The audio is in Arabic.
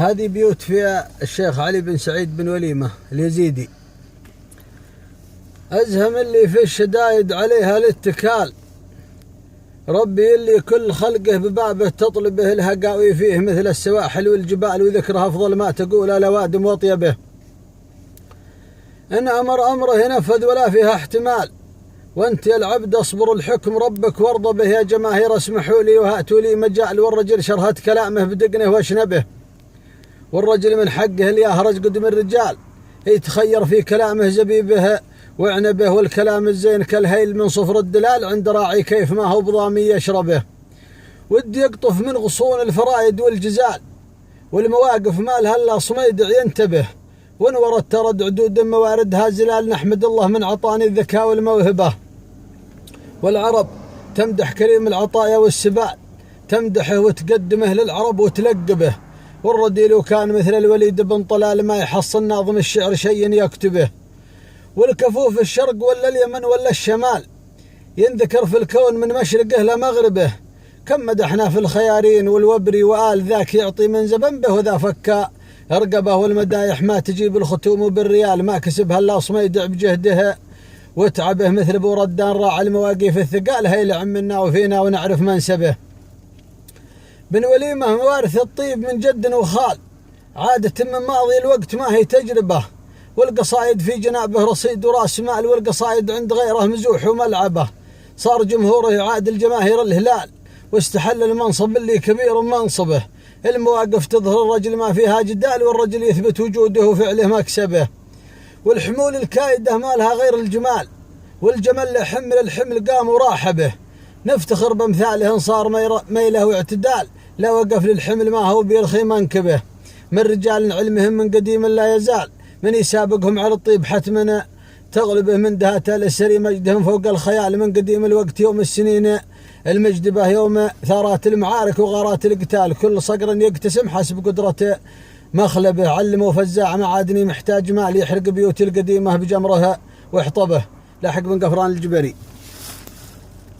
هذه بيوت فيها الشيخ علي بن سعيد بن وليمة اليزيدي، أزهم اللي في الشدايد عليها الاتكال، ربي اللي كل خلقه ببابه تطلبه الهقاوي فيه، مثل السواحل والجبال وذكرها أفضل ما تقول الأوادم وطيبه. إن أمره نفذ ولا فيها احتمال، وانت يا العبد اصبر الحكم ربك وارضى به. يا جماهير اسمحوا لي وهاتوا لي مجال، والرجل شرهت كلامه بدقنه واشنبه، والرجل من حقه اللي يهرج قدم الرجال يتخير في كلامه زبيبه وعنبه، والكلام الزين كالهيل من صفر الدلال عند راعي كيف ما هو بضامي يشربه. ودي يقطف من غصون الفرايد والجزال، والمواقف مالها الا صميدع ينتبه، وانورت ترد عدود مواردها زلال. نحمد الله من عطاني الذكاء والموهبة، والعرب تمدح كريم العطايا والسبال، تمدحه وتقدمه للعرب وتلقبه. والرديل كان مثل الوليد بن طلال، ما يحصل ناظم الشعر شيء يكتبه. والكفوف الشرق ولا اليمن ولا الشمال، ينذكر في الكون من مشرقه لمغربه. كم مدحنا في الخيارين والوبري، وآل ذاك يعطي من زبنبه، وذا فكا رقبه. والمدايح ما تجيب الختوم بالريال، ما كسبها الا صميدع بجهده وتعبه. مثل ابو ردان راعى المواقيف الثقال، هيلعن منا وفينا ونعرف منسبه. بن وليمة موارث الطيب من جد وخال، عادة من ماضي الوقت ما هي تجربة. والقصائد في جنابه رصيد وراس مال، والقصائد عند غيره مزوح وملعبه. صار جمهوره يعادل جماهير الهلال، واستحل المنصب اللي كبير منصبه. المواقف تظهر الرجل ما فيها جدال، والرجل يثبت وجوده وفعله مكسبه. والحمول الكايدة ما لها غير الجمال، والجمل حمل الحمل قام وراح به. نفتخر بامثاله صار ميله واعتدال، لا وقف للحمل ما هو بيرخي منكبه. من رجال علمهم من قديم لا يزال، من يسابقهم على الطيب حتما تغلبه. من دهات السري مجدهم فوق الخيال، من قديم الوقت يوم السنين المجدبة، يوم ثارات المعارك وغارات القتال. كل صقر يقتسم حسب قدرته مخلبه، علموا فزاع معادني محتاج مال، يحرق بيوت القديمة بجمرها واحطبه. لاحق بن قفران الجبري.